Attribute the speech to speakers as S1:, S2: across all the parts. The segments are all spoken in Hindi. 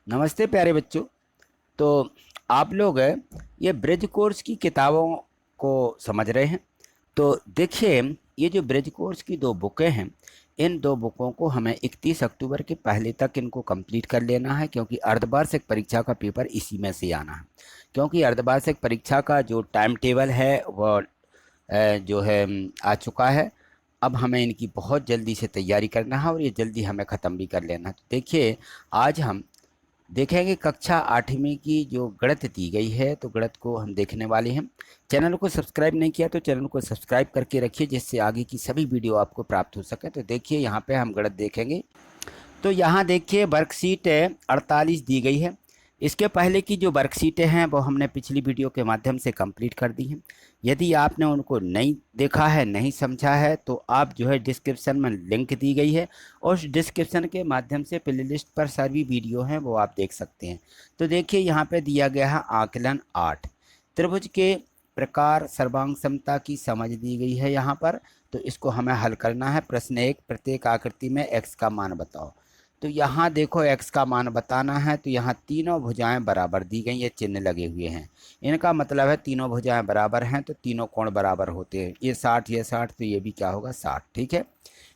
S1: नमस्ते प्यारे बच्चों। तो आप लोग ये ब्रिज कोर्स की किताबों को समझ रहे हैं। तो देखिए, ये जो ब्रिज कोर्स की दो बुकें हैं, इन दो बुकों को हमें 31 अक्टूबर के पहले तक इनको कंप्लीट कर लेना है, क्योंकि अर्धवार्षिक परीक्षा का पेपर इसी में से आना है। क्योंकि अर्धवार्षिक परीक्षा का जो टाइम टेबल है वो जो है आ चुका है। अब हमें इनकी बहुत जल्दी से तैयारी करना है और ये जल्दी हमें ख़त्म भी कर लेना है। तो देखिए, आज हम देखेंगे कक्षा 8वीं की जो गणित दी गई है, तो गणित को हम देखने वाले हैं। चैनल को सब्सक्राइब नहीं किया तो चैनल को सब्सक्राइब करके रखिए, जिससे आगे की सभी वीडियो आपको प्राप्त हो सके। तो देखिए, यहाँ पे हम गणित देखेंगे। तो यहाँ देखिए, वर्कशीट 48 दी गई है। इसके पहले की जो वर्कशीटें हैं वो हमने पिछली वीडियो के माध्यम से कंप्लीट कर दी हैं। यदि आपने उनको नहीं देखा है, नहीं समझा है, तो आप जो है डिस्क्रिप्शन में लिंक दी गई है, और उस डिस्क्रिप्शन के माध्यम से प्लेलिस्ट पर सभी वीडियो हैं वो आप देख सकते हैं। तो देखिए, यहाँ पे दिया गया है आकलन 8, त्रिभुज के प्रकार सर्वांग समता की समझ दी गई है यहाँ पर। तो इसको हमें हल करना है। प्रश्न 1, प्रत्येक आकृति में x का मान बताओ। तो यहाँ देखो, x का मान बताना है, तो यहाँ तीनों भुजाएं बराबर दी गई, ये चिन्ह लगे हुए हैं। इनका मतलब है तीनों भुजाएं बराबर हैं तो तीनों कोण बराबर होते हैं। ये 60, ये 60, तो ये भी क्या होगा, 60। ठीक है।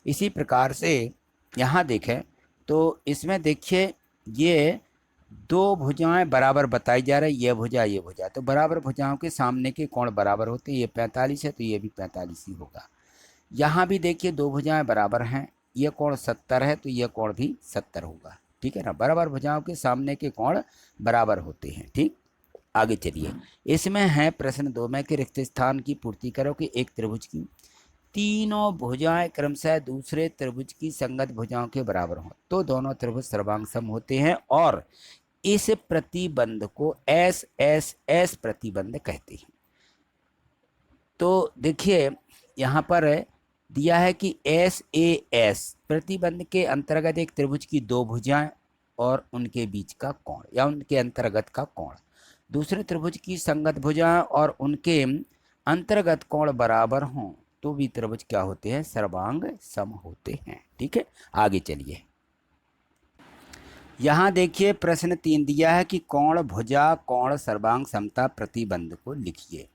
S1: इसी प्रकार से यहाँ देखें तो इसमें देखिए, ये दो भुजाएं बराबर बताई जा रही, ये भुजा ये भुजा, तो बराबर भुजाओं के सामने के कोण बराबर होते हैं। ये 45 है तो ये भी 45 ही होगा। यहाँ भी देखिए, दो भुजाएं बराबर हैं, ये कोण 70 है तो ये कोण भी 70 होगा। ठीक है ना, बराबर भुजाओं के सामने के कोण बराबर होते हैं। ठीक, आगे चलिए। इसमें है प्रश्न 2 में कि रिक्त स्थान की पूर्ति करो कि एक त्रिभुज की तीनों भुजाएं क्रमशः दूसरे त्रिभुज की संगत भुजाओं के बराबर हों तो दोनों त्रिभुज सर्वांग सम होते हैं, और इस प्रतिबंध को एस एस एस प्रतिबंध कहते हैं। तो देखिए, यहाँ पर दिया है कि एस ए एस प्रतिबंध के अंतर्गत एक त्रिभुज की दो भुजाएं और उनके बीच का कोण या उनके अंतर्गत का कोण, दूसरे त्रिभुज की संगत भुजाएं और उनके अंतर्गत कोण बराबर हों तो भी त्रिभुज क्या होते हैं, सर्वांग सम होते हैं। ठीक है, आगे चलिए। यहाँ देखिए, प्रश्न 3 दिया है कि कोण भुजा कोण सर्वांग समता प्रतिबंध को लिखिए।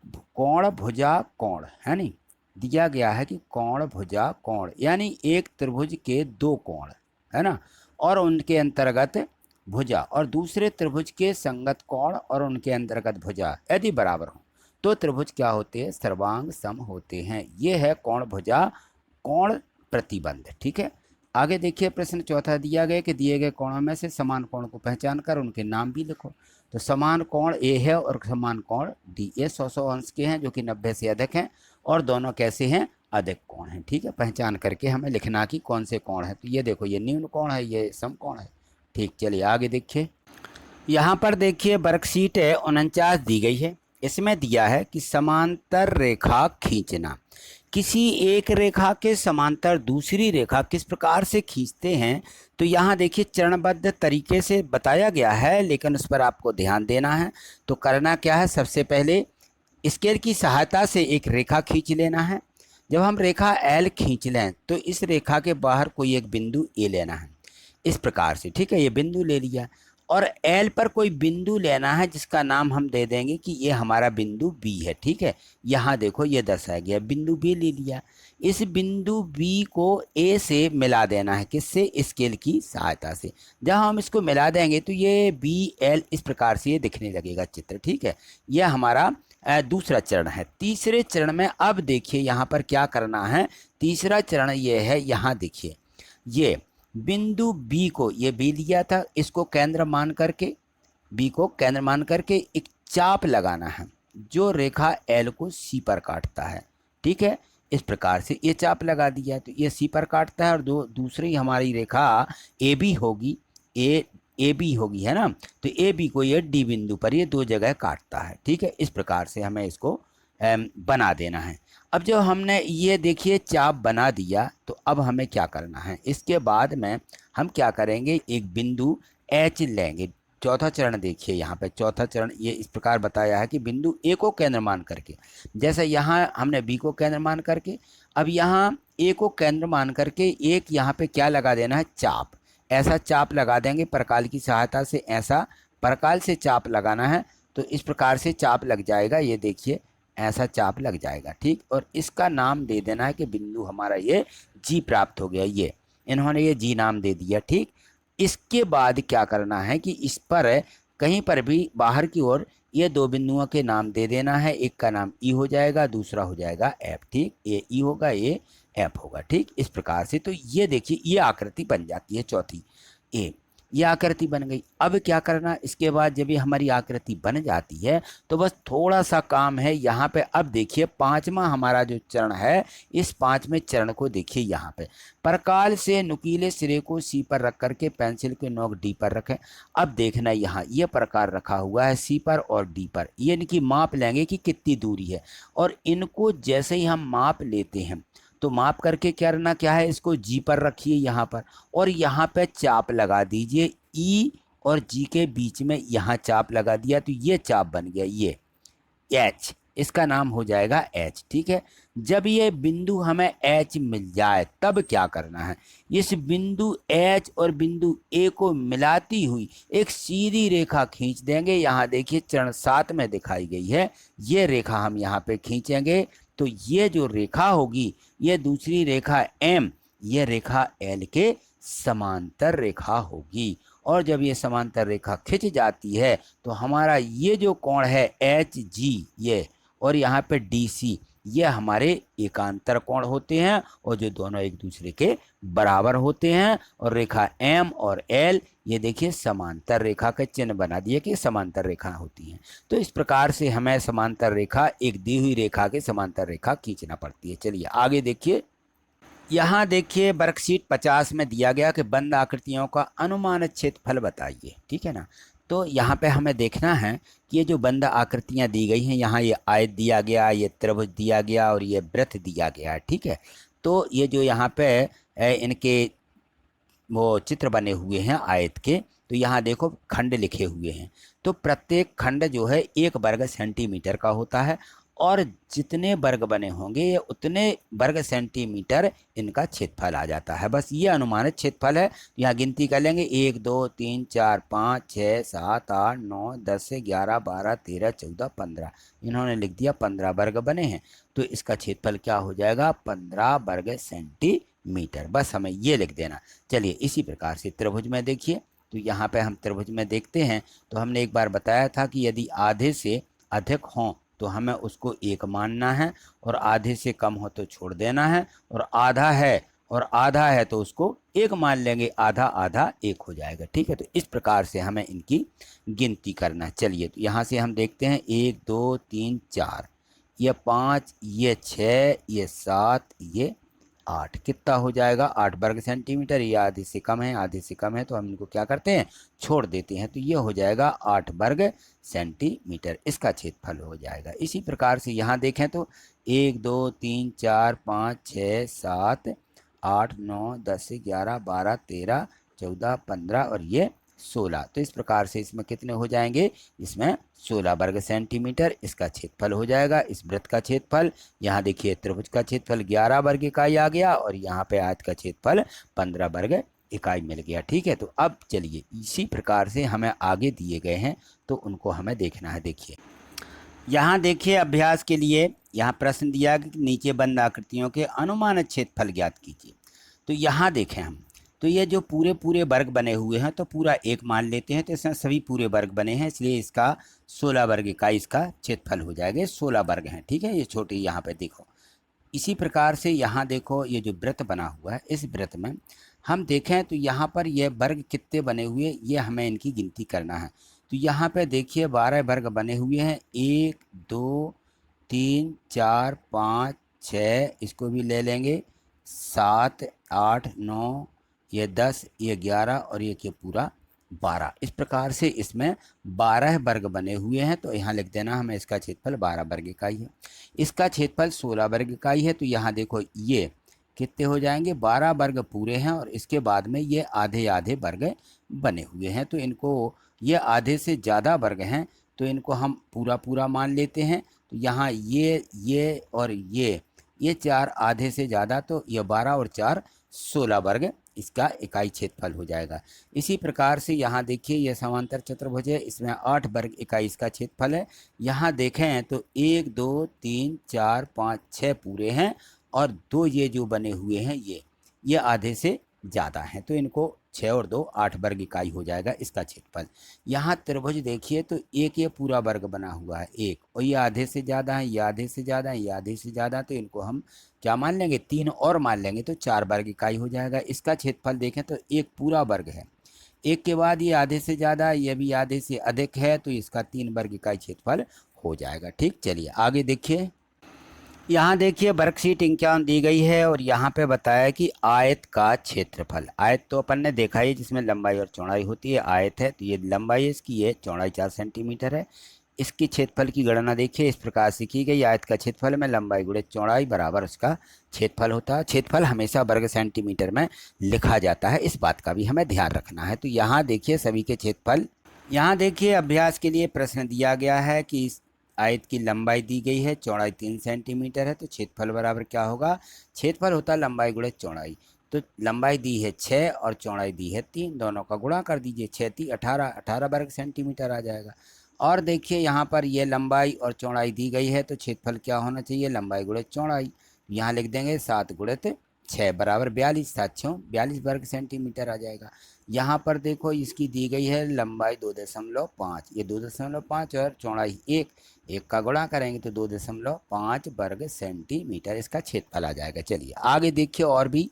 S1: कोण भुजा कोण है नहीं, दिया गया है कि कोण भुजा कोण यानी एक त्रिभुज के दो कोण है ना, और उनके अंतर्गत भुजा, और दूसरे त्रिभुज के संगत कोण और उनके अंतर्गत भुजा यदि बराबर हो तो त्रिभुज क्या होते हैं, सर्वांग सम होते हैं। ये है कोण भुजा कोण प्रतिबंध। ठीक है, आगे देखिए, प्रश्न 4 दिया गया कि दिए गए कोणों में से समान कोण को पहचान कर उनके नाम भी लिखो। तो समान कोण ए है और समान कोण डी, ये 100 अंश के हैं जो कि 90 से अधिक हैं, और दोनों कैसे हैं, अधिक कोण हैं। ठीक है, पहचान करके हमें लिखना कि कौन से कोण है। तो ये देखो, ये निम्न कोण है, ये सम कोण है। ठीक, चलिए आगे देखिए। यहाँ पर देखिए, वर्कशीट 49 दी गई है। इसमें दिया है कि समांतर रेखा खींचना। किसी एक रेखा के समांतर दूसरी रेखा किस प्रकार से खींचते हैं, तो यहाँ देखिए चरणबद्ध तरीके से बताया गया है, लेकिन उस पर आपको ध्यान देना है। तो करना क्या है, सबसे पहले स्केल की सहायता से एक रेखा खींच लेना है। जब हम रेखा एल खींच लें तो इस रेखा के बाहर कोई एक बिंदु ए लेना है, इस प्रकार से। ठीक है, ये बिंदु ले लिया, और एल पर कोई बिंदु लेना है जिसका नाम हम दे देंगे कि ये हमारा बिंदु बी है। ठीक है, यहाँ देखो ये दर्शाया गया, बिंदु बी ले लिया। इस बिंदु बी को ए से मिला देना है, किससे, स्केल की सहायता से। जब हम इसको मिला देंगे तो ये बी एल इस प्रकार से ये दिखने लगेगा चित्र। ठीक है, यह हमारा दूसरा चरण है। तीसरे चरण में अब देखिए यहाँ पर क्या करना है। तीसरा चरण ये है, यहाँ देखिए, ये बिंदु बी को, ये बी लिया था, इसको केंद्र मान करके, बी को केंद्र मान करके एक चाप लगाना है जो रेखा एल को सी पर काटता है। ठीक है, इस प्रकार से ये चाप लगा दिया तो ये सी पर काटता है, और दूसरी हमारी रेखा ए बी होगी, ए बी होगी, है ना। तो ए बी को ये डी बिंदु पर ये दो जगह काटता है। ठीक है, इस प्रकार से हमें इसको बना देना है। अब जो हमने ये देखिए चाप बना दिया, तो अब हमें क्या करना है, इसके बाद में हम क्या करेंगे, एक बिंदु एच लेंगे। चौथा चरण देखिए, यहाँ पे चौथा चरण ये इस प्रकार बताया है कि बिंदु ए को केंद्र मान करके, जैसे यहाँ हमने बी को केंद्र मान करके, अब यहाँ ए को केंद्र मान करके एक यहाँ पे क्या लगा देना है, चाप। ऐसा चाप लगा देंगे परकाल की सहायता से, ऐसा परकाल से चाप लगाना है तो इस प्रकार से चाप लग जाएगा। ये देखिए ऐसा चाप लग जाएगा, ठीक। और इसका नाम दे देना है कि बिंदु हमारा ये जी प्राप्त हो गया, ये इन्होंने ये जी नाम दे दिया, ठीक। इसके बाद क्या करना है कि इस पर कहीं पर भी बाहर की ओर ये दो बिंदुओं के नाम दे देना है। एक का नाम ई हो जाएगा, दूसरा हो जाएगा एफ, ठीक। ये ई होगा, ये एफ होगा, ठीक। इस प्रकार से तो ये देखिए ये आकृति बन जाती है चौथी ए, ये आकृति बन गई। अब क्या करना, इसके बाद जब ये हमारी आकृति बन जाती है तो बस थोड़ा सा काम है यहाँ पे। अब देखिए पांचवा हमारा जो चरण है, इस पांचवें चरण को देखिए यहाँ पे, परकाल से नुकीले सिरे को सी पर रख करके पेंसिल के नोक डी पर रखें। अब देखना यहाँ ये प्रकार रखा हुआ है सी पर और डी पर, ये इनकी माप लेंगे कि कितनी दूरी है। और इनको जैसे ही हम माप लेते हैं तो माप करके करना क्या है, इसको जी पर रखिए यहाँ पर, और यहाँ पे चाप लगा दीजिए। ई और जी के बीच में यहाँ चाप लगा दिया तो ये चाप बन गया, ये एच, इसका नाम हो जाएगा एच, ठीक है। जब ये बिंदु हमें एच मिल जाए तब क्या करना है, इस बिंदु एच और बिंदु ए को मिलाती हुई एक सीधी रेखा खींच देंगे। यहाँ देखिए चरण 7 में दिखाई गई है, ये रेखा हम यहाँ पे खींचेंगे तो ये जो रेखा होगी ये दूसरी रेखा एम, ये रेखा एल के समांतर रेखा होगी। और जब ये समांतर रेखा खिंच जाती है तो हमारा ये जो कोण है एच जी ये, और यहाँ पे डी सी, ये हमारे एकांतर कोण होते हैं और जो दोनों एक दूसरे के बराबर होते हैं। और रेखा एम और एल ये देखिए समांतर रेखा का चिन्ह बना दिए कि समांतर रेखा होती हैं। तो इस प्रकार से हमें समांतर रेखा, एक दी हुई रेखा के समांतर रेखा खींचना पड़ती है। चलिए आगे देखिए, यहाँ देखिए वर्कशीट 50 में दिया गया कि बंद आकृतियों का अनुमानित क्षेत्रफल बताइए, ठीक है ना। तो यहाँ पे हमें देखना है कि ये जो बंद आकृतियाँ दी गई हैं, यहाँ ये आयत दिया गया, ये त्रिभुज दिया गया और ये वृत्त दिया गया है, ठीक है। तो ये जो यहाँ पे इनके वो चित्र बने हुए हैं आयत के, तो यहाँ देखो खंड लिखे हुए हैं। तो प्रत्येक खंड जो है 1 वर्ग सेंटीमीटर का होता है और जितने वर्ग बने होंगे ये उतने वर्ग सेंटीमीटर इनका क्षेत्रफल आ जाता है। बस ये अनुमानित क्षेत्रफल है। यहाँ गिनती कर लेंगे 1 2 3 4 5 6 7 8 9 10 11 12 13 14 15, इन्होंने लिख दिया 15 वर्ग बने हैं। तो इसका क्षेत्रफल क्या हो जाएगा, 15 वर्ग सेंटीमीटर। बस हमें ये लिख देना। चलिए इसी प्रकार से त्रिभुज में देखिए, तो यहाँ पे हम त्रिभुज में देखते हैं तो हमने एक बार बताया था कि यदि आधे से अधिक हों तो हमें उसको 1 मानना है और आधे से कम हो तो छोड़ देना है, और आधा है तो उसको 1 मान लेंगे, आधा आधा 1 हो जाएगा, ठीक है। तो इस प्रकार से हमें इनकी गिनती करना है। चलिए तो यहाँ से हम देखते हैं 1 2 3 4, ये 5, ये 6, ये 7, ये 8, कितना हो जाएगा 8 वर्ग सेंटीमीटर। ये आधे से कम है, आधे से कम है तो हम इनको क्या करते हैं, छोड़ देते हैं। तो ये हो जाएगा 8 वर्ग सेंटीमीटर, इसका क्षेत्रफल हो जाएगा। इसी प्रकार से यहाँ देखें तो 1 2 3 4 5 6 7 8 9 10 11 12 13 14 15 और ये 16। तो इस प्रकार से इसमें कितने हो जाएंगे, इसमें 16 वर्ग सेंटीमीटर इसका क्षेत्रफल हो जाएगा। इस वृत्त का क्षेत्रफल, यहाँ देखिए त्रिभुज का क्षेत्रफल 11 वर्ग इकाई आ गया और यहाँ पे आयत का क्षेत्रफल 15 वर्ग इकाई मिल गया, ठीक है। तो अब चलिए इसी प्रकार से हमें आगे दिए गए हैं तो उनको हमें देखना है। देखिए यहाँ देखिए अभ्यास के लिए यहाँ प्रश्न दिया कि नीचे बंद आकृतियों के अनुमानित क्षेत्रफल ज्ञात कीजिए। तो यहाँ देखें हम, तो ये जो पूरे पूरे वर्ग बने हुए हैं तो पूरा 1 मान लेते हैं, तो इसमें सभी पूरे वर्ग बने हैं इसलिए इसका 16 वर्ग इकाई इसका क्षेत्रफल हो जाएगा। 16 वर्ग हैं, ठीक है। ये छोटे यहाँ पे देखो, इसी प्रकार से यहाँ देखो ये जो वृत्त बना हुआ है, इस वृत्त में हम देखें तो यहाँ पर ये वर्ग कितने बने हुए, ये हमें इनकी गिनती करना है। तो यहाँ पे देखिए 12 वर्ग बने हुए हैं, 1 2 3 4 5 6, इसको भी ले लेंगे, 7 8 9, ये 10, ये 11 और ये क्या पूरा 12। इस प्रकार से इसमें 12 वर्ग बने हुए हैं। तो यहाँ लिख देना हमें इसका क्षेत्रफल 12 वर्ग इकाई है। इसका क्षेत्रफल 16 वर्ग इकाई है। तो यहाँ देखो ये कितने हो जाएंगे, 12 वर्ग पूरे हैं और इसके बाद में ये आधे आधे वर्ग बने हुए हैं। तो इनको, ये आधे से ज़्यादा वर्ग हैं तो इनको हम पूरा पूरा मान लेते हैं। तो यहाँ ये और ये 4 आधे से ज़्यादा, तो ये 12 और 4 16 वर्ग इसका इकाई क्षेत्रफल हो जाएगा। इसी प्रकार से यहाँ देखिए यह समांतर चतुर्भुज है, इसमें 8 वर्ग इकाई इसका क्षेत्रफल है। यहाँ देखें तो 1 2 3 4 5 6 पूरे हैं और 2 ये जो बने हुए हैं ये आधे से ज़्यादा हैं, तो इनको 6 और 2 8 वर्ग इकाई हो जाएगा इसका क्षेत्रफल। यहाँ त्रिभुज देखिए तो एक ये पूरा वर्ग बना हुआ है एक, और ये आधे से ज़्यादा है, ये आधे से ज़्यादा है, ये आधे से ज़्यादा, तो इनको हम क्या मान लेंगे 3 और मान लेंगे तो 4 वर्ग इकाई हो जाएगा। इसका क्षेत्रफल देखें तो एक पूरा वर्ग है, एक के बाद ये आधे से ज़्यादा, ये भी आधे से अधिक है, तो इसका 3 वर्ग इकाई क्षेत्रफल हो जाएगा। ठीक, चलिए आगे देखिए। यहाँ देखिए वर्कशीट 51 दी गई है और यहाँ पे बताया कि आयत का क्षेत्रफल। आयत तो अपन ने देखा ही जिसमें लंबाई और चौड़ाई होती है, आयत है तो ये लंबाई है इसकी, ये चौड़ाई 4 सेंटीमीटर है। इसकी क्षेत्रफल की गणना देखिए इस प्रकार से की गई, आयत का क्षेत्रफल में लंबाई गुणे चौड़ाई बराबर उसका क्षेत्रफल होता है। क्षेत्रफल हमेशा वर्ग सेंटीमीटर में लिखा जाता है, इस बात का भी हमें ध्यान रखना है। तो यहाँ देखिए सभी के क्षेत्रफल, यहाँ देखिए अभ्यास के लिए प्रश्न दिया गया है कि इस आयत की लंबाई दी गई है, चौड़ाई 3 सेंटीमीटर है, तो क्षेत्रफल बराबर क्या होगा, क्षेत्रफल होता है लंबाई गुणे चौड़ाई। तो लंबाई दी है 6 और चौड़ाई दी है 3, दोनों का गुणा कर दीजिए, 6 3 18, 18 वर्ग सेंटीमीटर आ जाएगा। और देखिए यहाँ पर ये लंबाई और चौड़ाई दी गई है, तो क्षेत्रफल क्या होना चाहिए, लंबाई गुणे चौड़ाई। यहाँ लिख देंगे 7 गुणित 6 बराबर 42, 7 6 42 वर्ग सेंटीमीटर आ जाएगा। यहाँ पर देखो इसकी दी गई है लंबाई 2.5, ये 2.5 और चौड़ाई 1, एक का गुणा करेंगे तो 2.5 वर्ग सेंटीमीटर इसका क्षेत्रफल आ जाएगा। चलिए आगे देखिए और भी।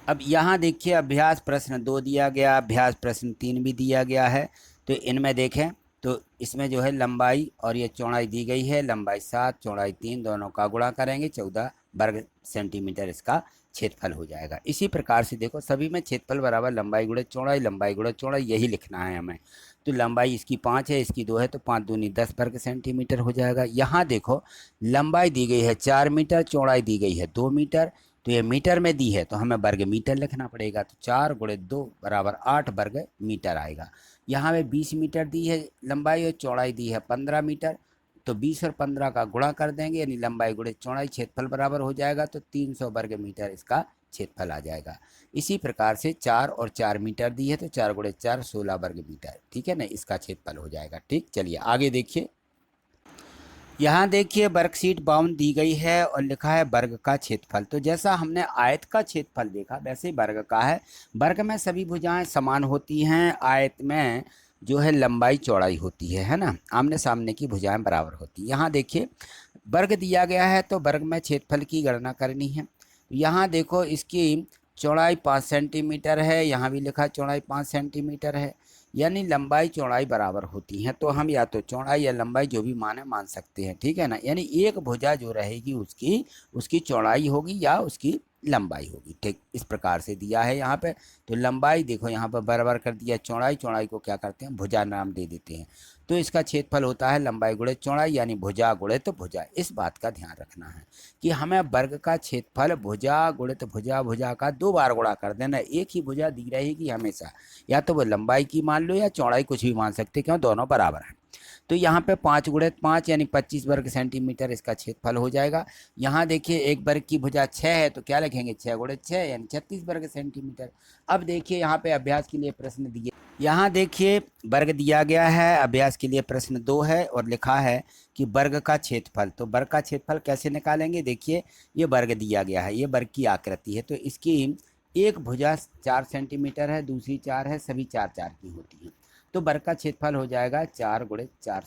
S1: अब यहाँ देखिए अभ्यास प्रश्न 2 दिया गया, अभ्यास प्रश्न 3 भी दिया गया है। तो इनमें देखें तो इसमें जो है लंबाई और ये चौड़ाई दी गई है, लंबाई 7 चौड़ाई 3, दोनों का गुणा करेंगे 14 वर्ग सेंटीमीटर इसका क्षेत्रफल हो जाएगा। इसी प्रकार से देखो सभी में क्षेत्रफल बराबर लंबाई गुणे चौड़ाई, लंबाई गुणे चौड़ाई यही लिखना है हमें। तो लंबाई इसकी 5 है, इसकी 2 है, तो 5 दूनी 10 वर्ग सेंटीमीटर हो जाएगा। यहाँ देखो लंबाई दी गई है 4 मीटर, चौड़ाई दी गई है 2 मीटर, तो ये मीटर में दी है तो हमें वर्ग मीटर लिखना पड़ेगा, तो 4 गुणे 2 बराबर 8 वर्ग मीटर आएगा। यहाँ पे 20 मीटर दी है लंबाई और चौड़ाई दी है 15 मीटर, तो 20 और 15 का गुणा कर देंगे, यानी लंबाई गुणे चौड़ाई, क्षेत्रफल बराबर हो जाएगा, तो 300 वर्ग मीटर इसका क्षेत्रफल आ जाएगा। इसी प्रकार से 4 और 4 मीटर दी है, तो 4 गुणे 4 16 वर्ग मीटर, ठीक है ना, इसका क्षेत्रफल हो जाएगा। ठीक, चलिए आगे देखिए। यहाँ देखिए वर्कशीट 52 दी गई है और लिखा है वर्ग का क्षेत्रफल। तो जैसा हमने आयत का क्षेत्रफल देखा वैसे ही वर्ग का है। वर्ग में सभी भुजाएं समान होती हैं, आयत में जो है लंबाई चौड़ाई होती है ना, आमने सामने की भुजाएं बराबर होती है। यहाँ देखिए वर्ग दिया गया है तो वर्ग में क्षेत्रफल की गणना करनी है। यहाँ देखो इसकी चौड़ाई 5 सेंटीमीटर है, यहाँ भी लिखा चौड़ाई 5 सेंटीमीटर है, यानी लंबाई चौड़ाई बराबर होती हैं, तो हम या तो चौड़ाई या लंबाई जो भी माने मान सकते हैं, ठीक है ना। यानी एक भुजा जो रहेगी उसकी चौड़ाई होगी या उसकी लंबाई होगी। ठीक, इस प्रकार से दिया है यहाँ पे। तो लंबाई देखो यहाँ पर बराबर कर दिया चौड़ाई, चौड़ाई को क्या करते हैं भुजा नाम दे देते हैं, तो इसका क्षेत्रफल होता है लंबाई गुणे चौड़ाई, यानी भुजा गुणित भुजा। इस बात का ध्यान रखना है कि हमें वर्ग का क्षेत्रफल भुजा गुणित भुजा, भुजा का 2 बार गुणा कर देना, एक ही भुजा दी रहेगी हमेशा, या तो वो लंबाई की मान लो या चौड़ाई, कुछ भी मान सकते, क्यों दोनों बराबर हैं। तो यहाँ पे 5 गुणित 5 यानी 25 वर्ग सेंटीमीटर इसका क्षेत्रफल हो जाएगा। यहाँ देखिए एक वर्ग की भुजा 6 है, तो क्या लिखेंगे 6 गुणित 6 यानी 36 वर्ग सेंटीमीटर। अब देखिए यहाँ पे अभ्यास के लिए प्रश्न दिए, यहाँ देखिए वर्ग दिया गया है, अभ्यास के लिए प्रश्न 2 है और लिखा है कि वर्ग का क्षेत्रफल। तो वर्ग का क्षेत्रफल कैसे निकालेंगे, देखिए ये वर्ग दिया गया है, ये वर्ग की आकृति है, तो इसकी एक भुजा 4 सेंटीमीटर है, दूसरी 4 है, सभी 4 4 की होती हैं, तो वर्ग का क्षेत्रफल हो जाएगा 4 गुणे 4,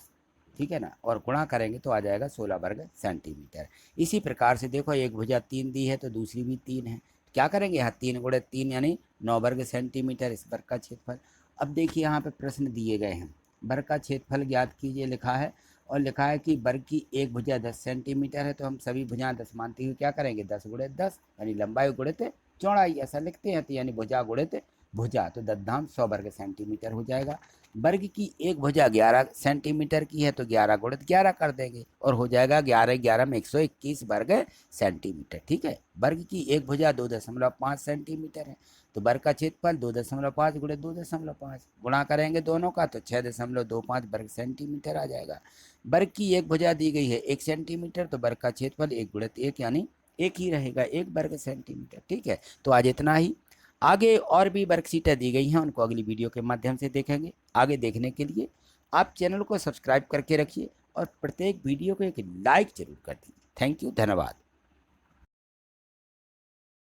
S1: ठीक है ना, और गुणा करेंगे तो आ जाएगा 16 वर्ग सेंटीमीटर। इसी प्रकार से देखो एक भुजा 3 दी है तो दूसरी भी 3 है, क्या करेंगे यहाँ 3 गुणे 3 यानी 9 वर्ग सेंटीमीटर इस वर्ग का क्षेत्रफल। अब देखिए यहाँ पे प्रश्न दिए गए हैं, वर्ग का क्षेत्रफल ज्ञात कीजिए लिखा है, और लिखा है कि वर्ग की एक भुजा 10 सेंटीमीटर है, तो हम सभी भुजाएं 10 मानते हुए क्या करेंगे 10 गुणे 10 यानी लंबाई गुणित चौड़ाई, ऐसा लिखते हैं, तो यानी भुजा गुणित भुजा, तो 10 धाम 100 वर्ग सेंटीमीटर हो जाएगा। वर्ग की एक भुजा 11 सेंटीमीटर की है, तो 11 गुणित 11 कर देंगे और हो जाएगा 11 11 में 121 वर्ग सेंटीमीटर, ठीक है। वर्ग की एक भुजा 2.5 सेंटीमीटर है, तो वर्ग का क्षेत्रफल 2.5 गुणित 2.5 गुणा करेंगे दोनों का, तो 6.25 वर्ग सेंटीमीटर आ जाएगा। वर्ग की एक भुजा दी गई है 1 सेंटीमीटर, तो वर्ग का क्षेत्रफल 1 गुणित 1 यानी 1 ही रहेगा, 1 वर्ग सेंटीमीटर, ठीक है। तो आज इतना ही। आगे और भी वर्कशीटें दी गई हैं, उनको अगली वीडियो के माध्यम से देखेंगे। आगे देखने के लिए आप चैनल को सब्सक्राइब करके रखिए और प्रत्येक वीडियो को एक लाइक जरूर कर दीजिए। थैंक यू, धन्यवाद।